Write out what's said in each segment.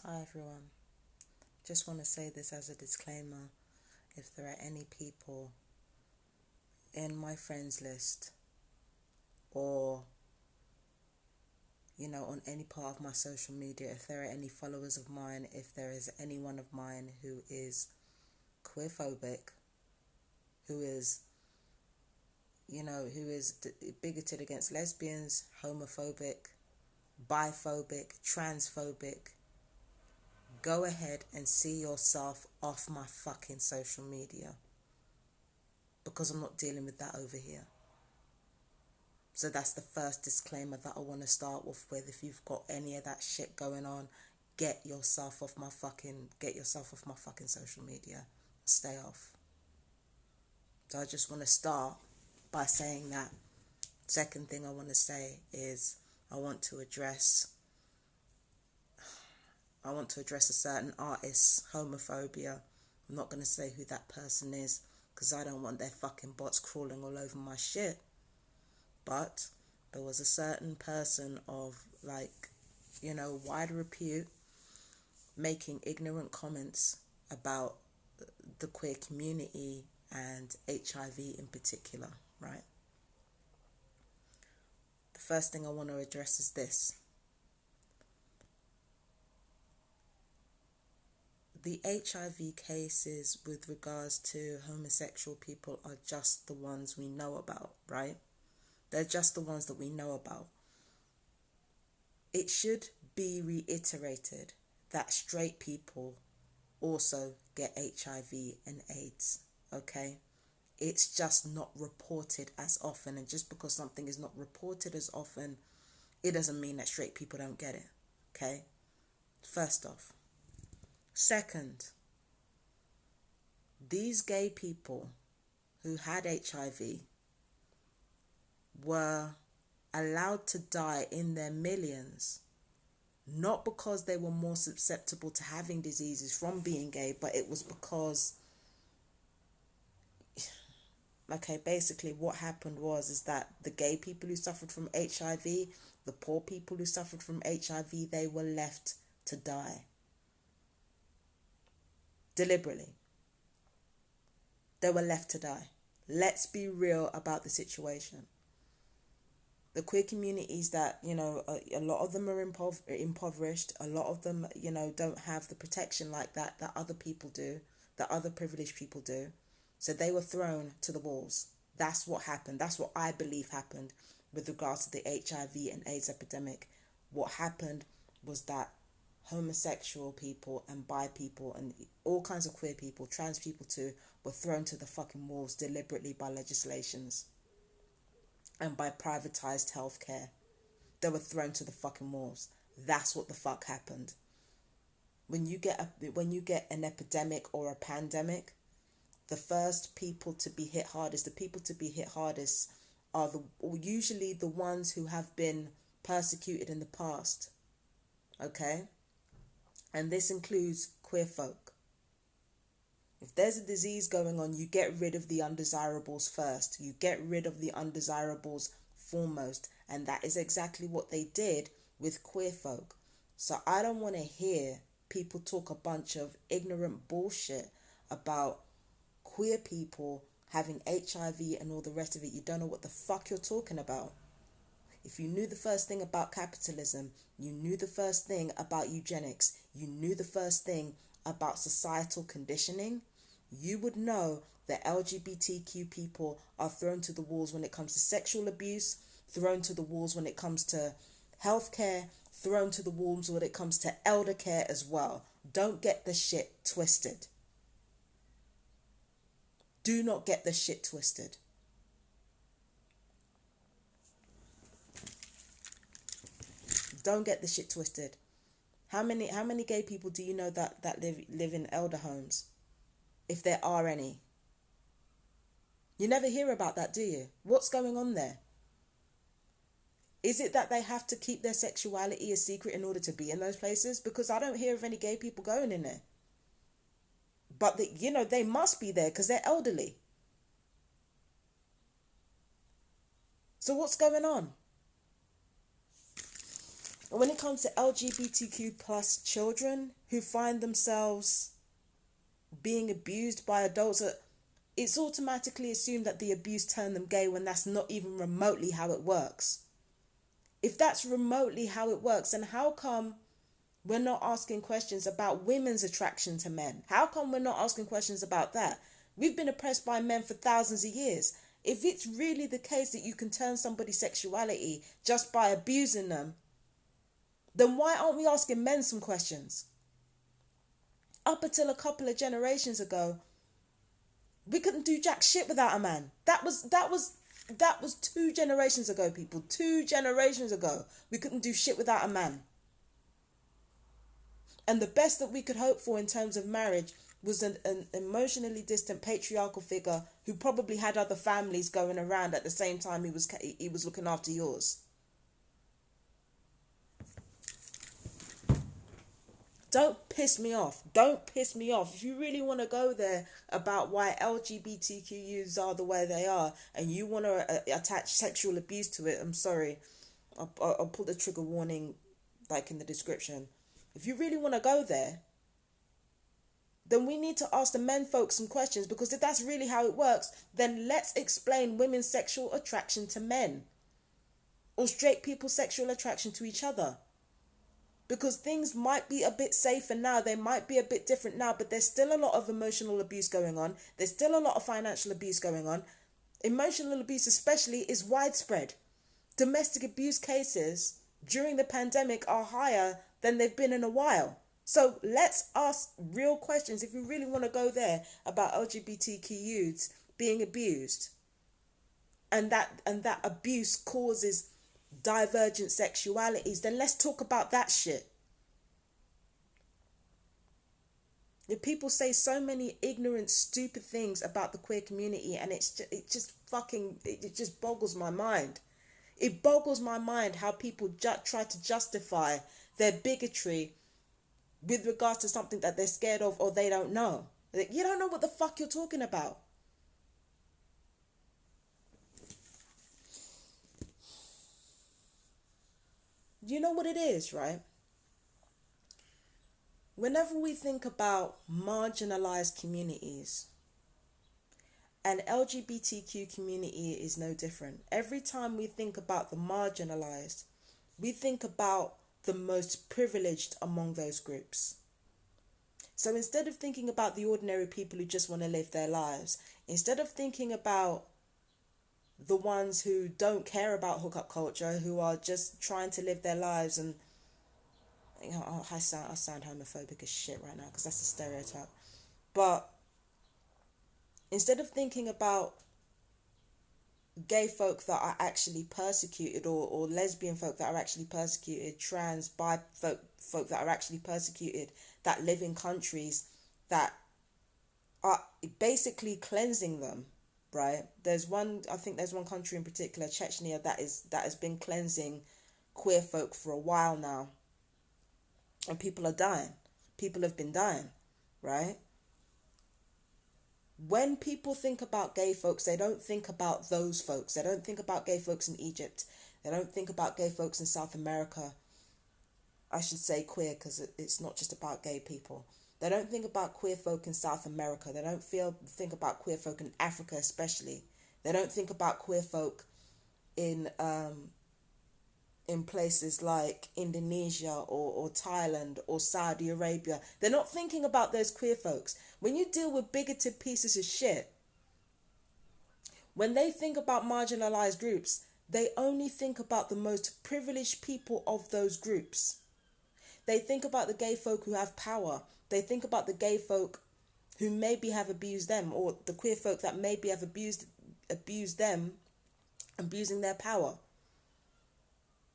Hi everyone. Just want to say this as a disclaimer. If there are any people in my friends list or, on any part of my social media, if there are any followers of mine, if there is anyone of mine who is queerphobic, who is, bigoted against lesbians, homophobic, biphobic, transphobic, go ahead and see yourself off my fucking social media, because I'm not dealing with that over here. So that's the first disclaimer that I want to start off with. If you've got any of that shit going on, get yourself off my fucking social media. Stay off. So I just want to start by saying that. Second thing I want to say is I want to address a certain artist's homophobia. I'm not going to say who that person is because I don't want their fucking bots crawling all over my shit. But there was a certain person of wide repute making ignorant comments about the queer community and HIV in particular, right? The first thing I want to address is this. The HIV cases with regards to homosexual people are just the ones we know about, right? They're just the ones that we know about. It should be reiterated that straight people also get HIV and AIDS, okay? It's just not reported as often, and just because something is not reported as often, it doesn't mean that straight people don't get it, okay? First off. Second, these gay people who had HIV were allowed to die in their millions, not because they were more susceptible to having diseases from being gay, but it was because, basically what happened is that the gay people who suffered from HIV, the poor people who suffered from HIV, they were left to die. Deliberately. They were left to die. Let's be real about the situation. The queer communities that, a lot of them are impoverished. A lot of them, don't have the protection like that other people do, that other privileged people do. So they were thrown to the wolves. That's what happened. That's what I believe happened with regards to the HIV and AIDS epidemic. What happened was that homosexual people and bi people and all kinds of queer people, trans people too, were thrown to the fucking wolves deliberately by legislations and by privatized healthcare. They were thrown to the fucking wolves. That's what the fuck happened. When you get an epidemic or a pandemic, the first people to be hit hardest, are usually the ones who have been persecuted in the past. Okay? And this includes queer folk. If there's a disease going on, you get rid of the undesirables first. You get rid of the undesirables foremost. And that is exactly what they did with queer folk. So I don't want to hear people talk a bunch of ignorant bullshit about queer people having HIV and all the rest of it. You don't know what the fuck you're talking about. If you knew the first thing about capitalism, you knew the first thing about eugenics, you knew the first thing about societal conditioning, you would know that LGBTQ people are thrown to the wolves when it comes to sexual abuse, thrown to the wolves when it comes to healthcare, thrown to the wolves when it comes to elder care as well. Don't get the shit twisted. Do not get the shit twisted. Don't get the shit twisted. How many gay people do you know that live in elder homes? If there are any. You never hear about that, do you? What's going on there? Is it that they have to keep their sexuality a secret in order to be in those places? Because I don't hear of any gay people going in there. But they must be there because they're elderly. So what's going on? And when it comes to LGBTQ plus children who find themselves being abused by adults, it's automatically assumed that the abuse turned them gay when that's not even remotely how it works. If that's remotely how it works, then how come we're not asking questions about women's attraction to men? How come we're not asking questions about that? We've been oppressed by men for thousands of years. If it's really the case that you can turn somebody's sexuality just by abusing them, then why aren't we asking men some questions? Up until a couple of generations ago, we couldn't do jack shit without a man. That was 2 generations ago, people. 2 generations ago, we couldn't do shit without a man. And the best that we could hope for in terms of marriage was an emotionally distant patriarchal figure who probably had other families going around at the same time he was looking after yours. Don't piss me off. Don't piss me off. If you really want to go there about why LGBTQ youths are the way they are and you want to attach sexual abuse to it, I'm sorry. I'll put the trigger warning like in the description. If you really want to go there, then we need to ask the men folks some questions, because if that's really how it works, then let's explain women's sexual attraction to men or straight people's sexual attraction to each other. Because things might be a bit safer now, they might be a bit different now, but there's still a lot of emotional abuse going on. There's still a lot of financial abuse going on. Emotional abuse especially is widespread. Domestic abuse cases during the pandemic are higher than they've been in a while. So let's ask real questions if we really want to go there about LGBTQ youths being abused. And that abuse causes divergent sexualities, then let's talk about that shit. If people say so many ignorant, stupid things about the queer community, and it just boggles my mind. It boggles my mind how people try to justify their bigotry with regards to something that they're scared of or they don't know. You don't know what the fuck you're talking about. You know what it is, right? Whenever we think about marginalized communities, and LGBTQ community is no different. Every time we think about the marginalized, we think about the most privileged among those groups. So instead of thinking about the ordinary people who just want to live their lives, instead of thinking about the ones who don't care about hookup culture, who are just trying to live their lives, and I sound homophobic as shit right now because that's a stereotype. But instead of thinking about gay folk that are actually persecuted, or lesbian folk that are actually persecuted, trans, bi folk that are actually persecuted, that live in countries that are basically cleansing them, right? I think there's one country in particular, Chechnya, that has been cleansing queer folk for a while now. And people are dying. People have been dying, right? When people think about gay folks, they don't think about those folks. They don't think about gay folks in Egypt. They don't think about gay folks in South America. I should say queer, because it's not just about gay people. They don't think about queer folk in South America. They don't think about queer folk in Africa especially. They don't think about queer folk in places like Indonesia or Thailand or Saudi Arabia. They're not thinking about those queer folks. When you deal with bigoted pieces of shit, when they think about marginalized groups, they only think about the most privileged people of those groups. They think about the gay folk who have power. They think about the gay folk who maybe have abused them, or the queer folk that maybe have abused them, abusing their power.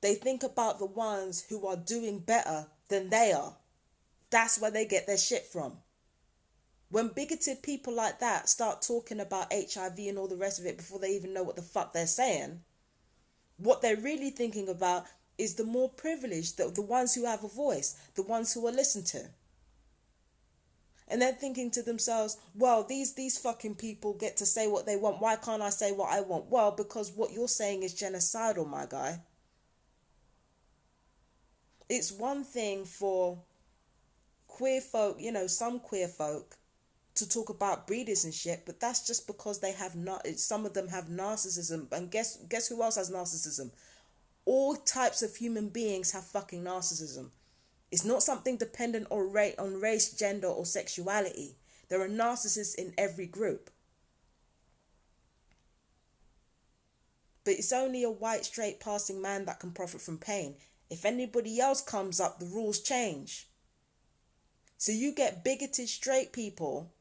They think about the ones who are doing better than they are. That's where they get their shit from. When bigoted people like that start talking about HIV and all the rest of it before they even know what the fuck they're saying, what they're really thinking about is the more privileged, the ones who have a voice, the ones who are listened to. And they're thinking to themselves, well, these fucking people get to say what they want. Why can't I say what I want? Well, because what you're saying is genocidal, my guy. It's one thing for queer folk, some queer folk, to talk about breeders and shit, but that's just because they have not. Some of them have narcissism, and guess who else has narcissism? All types of human beings have fucking narcissism. It's not something dependent on race, gender, or sexuality. There are narcissists in every group. But it's only a white, straight, passing man that can profit from pain. If anybody else comes up, the rules change. So you get bigoted straight people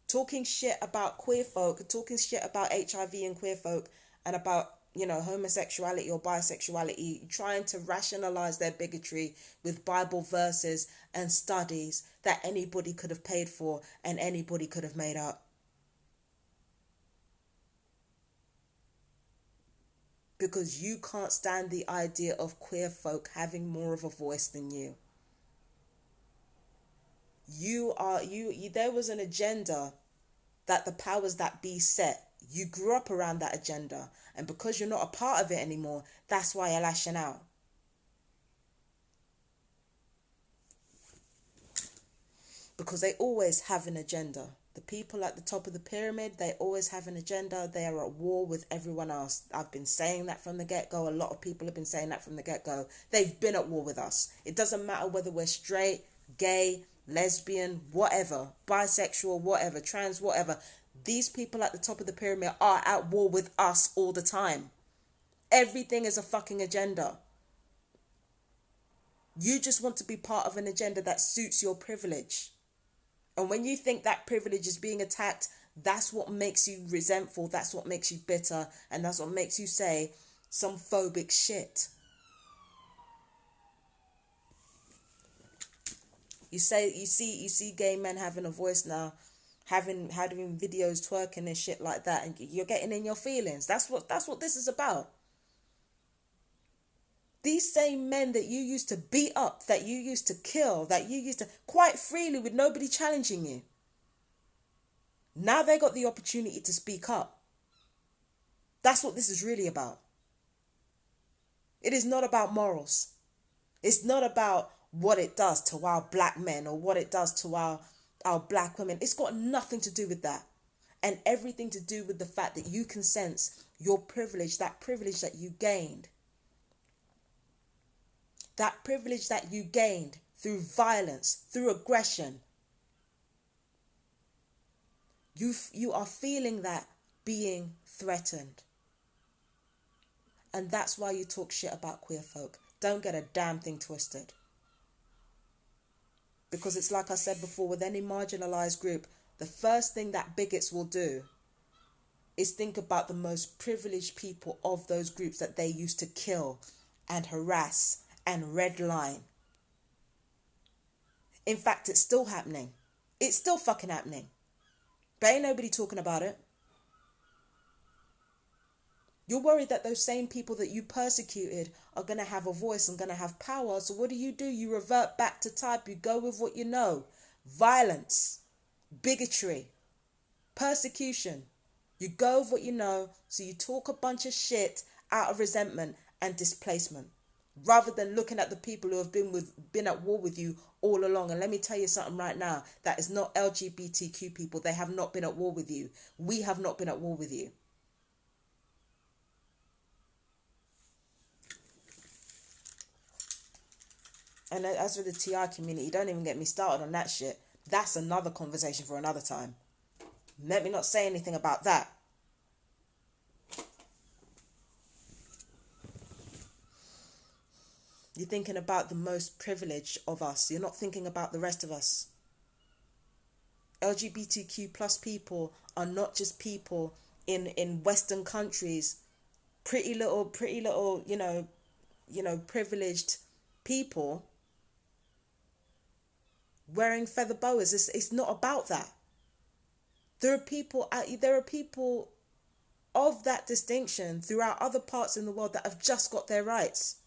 talking shit about queer folk, talking shit about HIV and queer folk, and about, homosexuality or bisexuality, trying to rationalize their bigotry with Bible verses and studies that anybody could have paid for and anybody could have made up. Because you can't stand the idea of queer folk having more of a voice than you. There was an agenda that the powers that be set. You grew up around that agenda, and because you're not a part of it anymore, that's why you're lashing out. Because they always have an agenda. The people at the top of the pyramid, they always have an agenda. They are at war with everyone else. I've been saying that from the get-go. A lot of people have been saying that from the get-go. They've been at war with us. It doesn't matter whether we're straight, gay, lesbian, whatever, bisexual, whatever, trans, whatever. These people at the top of the pyramid are at war with us all the time. Everything is a fucking agenda. You just want to be part of an agenda that suits your privilege. And when you think that privilege is being attacked, that's what makes you resentful, that's what makes you bitter, and that's what makes you say some phobic shit. You see gay men having a voice now, having videos twerking and shit like that, and you're getting in your feelings. That's what this is about. These same men that you used to beat up, that you used to kill, that you used to quite freely with nobody challenging you. Now they got the opportunity to speak up. That's what this is really about. It is not about morals. It's not about what it does to our black men or what it does to our black women. It's got nothing to do with that. And everything to do with the fact that you can sense your privilege, that privilege that you gained. That privilege that you gained through violence, through aggression. You are feeling that being threatened. And that's why you talk shit about queer folk. Don't get a damn thing twisted. Because it's like I said before, with any marginalized group, the first thing that bigots will do is think about the most privileged people of those groups that they used to kill and harass and redline. In fact, it's still happening. It's still fucking happening. But ain't nobody talking about it. You're worried that those same people that you persecuted are going to have a voice and going to have power. So what do? You revert back to type. You go with what you know. Violence, bigotry, persecution. You go with what you know. So you talk a bunch of shit out of resentment and displacement, rather than looking at the people who have been at war with you all along. And let me tell you something right now. That is not LGBTQ people. They have not been at war with you. We have not been at war with you. And as for the TI community, don't even get me started on that shit. That's another conversation for another time. Let me not say anything about that. You're thinking about the most privileged of us. You're not thinking about the rest of us. LGBTQ plus people are not just people in Western countries, pretty little, privileged people wearing feather boas. It's not about that. There are people of that distinction throughout other parts in the world that have just got their rights,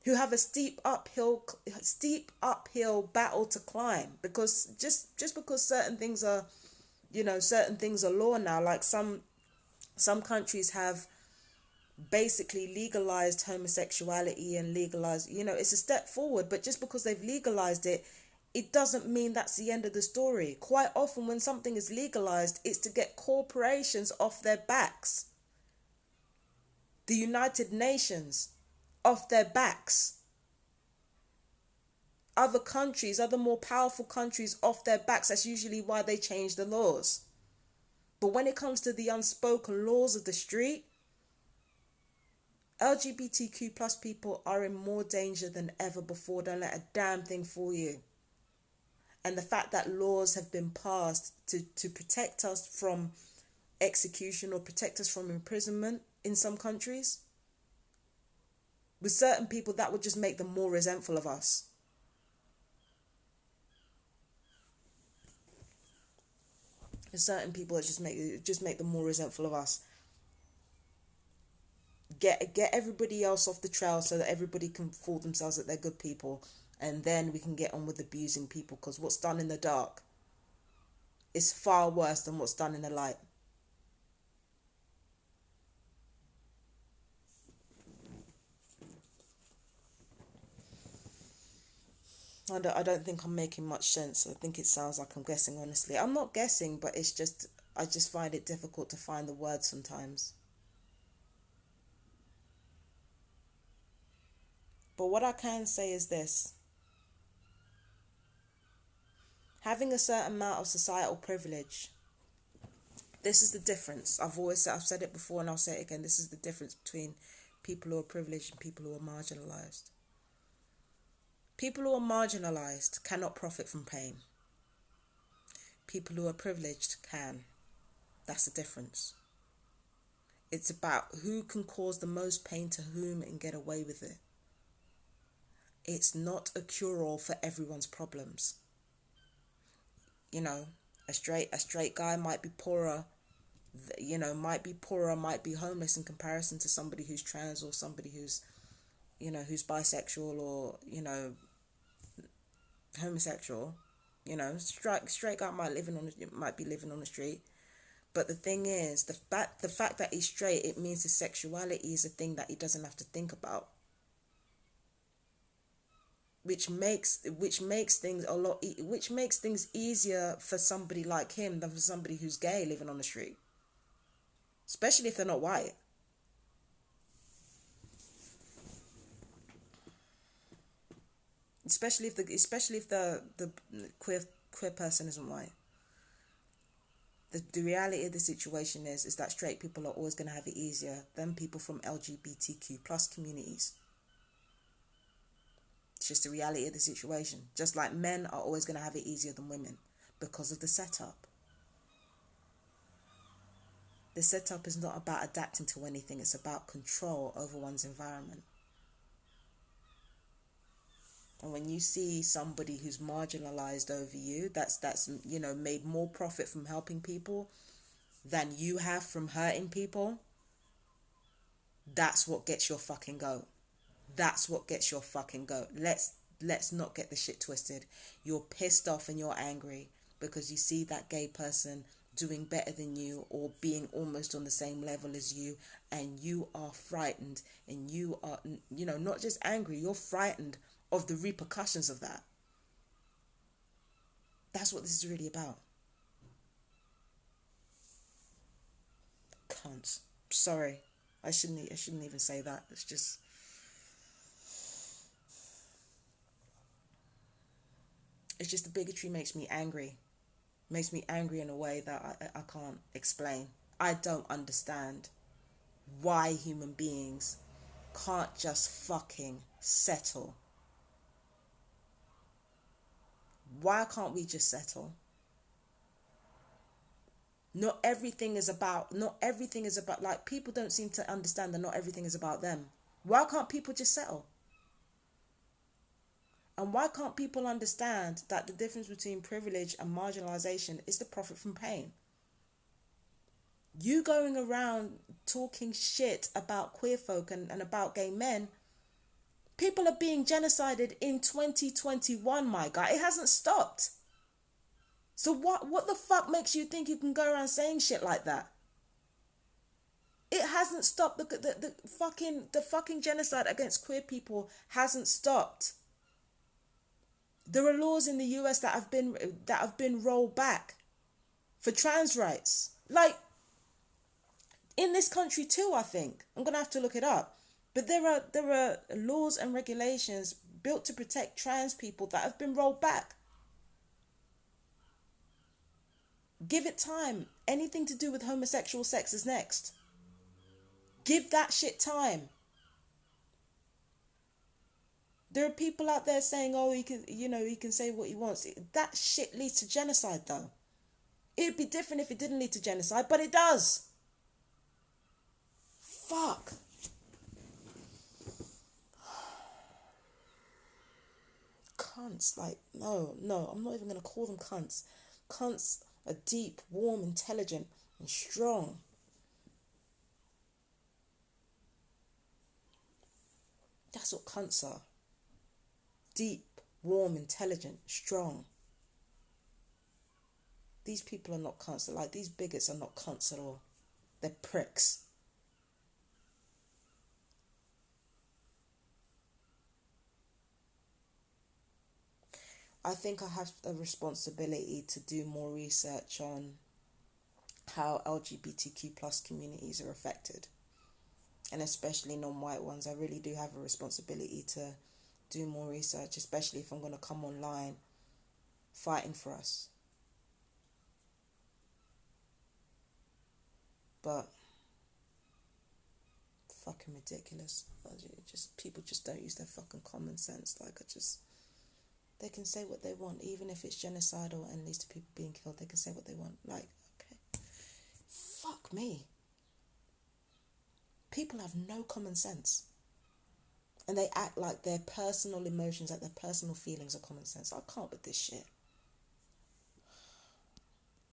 who have a steep uphill battle to climb, because just because certain things are law now. Like some countries have basically legalized homosexuality and legalized, it's a step forward. But just because they've legalized it, it doesn't mean that's the end of the story. Quite often when something is legalized, it's to get corporations off their backs. The United Nations off their backs. Other countries, other more powerful countries off their backs. That's usually why they change the laws. But when it comes to the unspoken laws of the street, LGBTQ plus people are in more danger than ever before. Don't let a damn thing fool you. And the fact that laws have been passed to protect us from execution or protect us from imprisonment in some countries, with certain people, that would just make them more resentful of us. There's certain people that just make them more resentful of us. Get everybody else off the trail so that everybody can fool themselves that they're good people, and then we can get on with abusing people, because what's done in the dark is far worse than what's done in the light. I don't think I'm making much sense. I think it sounds like I'm guessing, honestly. I'm not guessing, but it's just, I just find it difficult to find the words sometimes. But what I can say is this. Having a certain amount of societal privilege, this is the difference. I've said it before and I'll say it again. This is the difference between people who are privileged and people who are marginalized. People who are marginalized cannot profit from pain. People who are privileged can. That's the difference. It's about who can cause the most pain to whom and get away with it. It's not a cure-all for everyone's problems. A straight guy might be poorer, might be homeless in comparison to somebody who's trans or somebody who's bisexual or, homosexual. Straight guy might be living on the street. But the thing is, the fact that he's straight, it means his sexuality is a thing that he doesn't have to think about. Which makes things easier for somebody like him than for somebody who's gay living on the street. Especially if they're not white. Especially if the queer person isn't white. The reality of the situation is that straight people are always going to have it easier than people from LGBTQ plus communities. It's just the reality of the situation. Just like men are always going to have it easier than women because of the setup. The setup is not about adapting to anything. It's about control over one's environment. And when you see somebody who's marginalized over you, that's made more profit from helping people than you have from hurting people, that's what gets your fucking goat. That's what gets your fucking goat. Let's not get the shit twisted. You're pissed off and you're angry because you see that gay person doing better than you or being almost on the same level as you, and you are frightened, and you are, not just angry, you're frightened of the repercussions of that. That's what this is really about. Cunts. Sorry. I shouldn't even say that. It's just the bigotry makes me angry. Makes me angry in a way that I can't explain. I don't understand why human beings can't just fucking settle. Why can't we just settle? Not everything is about, like, people don't seem to understand that not everything is about them. Why can't people just settle? And why can't people understand that the difference between privilege and marginalization is the profit from pain? You going around talking shit about queer folk and about gay men, people are being genocided in 2021, my guy. It hasn't stopped. So what the fuck makes you think you can go around saying shit like that? It hasn't stopped. The fucking genocide against queer people hasn't stopped. There are laws in the US that have been rolled back for trans rights. Like, in this country too, I think. I'm gonna have to look it up. But there are laws and regulations built to protect trans people that have been rolled back. Give it time. Anything to do with homosexual sex is next. Give that shit time. There are people out there saying, "Oh, he can say what he wants." That shit leads to genocide, though. It'd be different if it didn't lead to genocide, but it does. Fuck. Cunts, like, no, I'm not even gonna call them cunts. Cunts are deep, warm, intelligent, and strong. That's what cunts are. Deep, warm, intelligent, strong. These people are not cunts. Like, these bigots are not cunts at all. They're pricks. I think I have a responsibility to do more research on how LGBTQ plus communities are affected, and especially non-white ones. I really do have a responsibility to do more research, especially if I'm going to come online fighting for us. But fucking ridiculous. People just don't use their fucking common sense. Like, they can say what they want, even if it's genocidal and leads to people being killed. They can say what they want. Like, okay, fuck me. People have no common sense, and they act like their personal emotions, like their personal feelings, are common sense. I can't with this shit.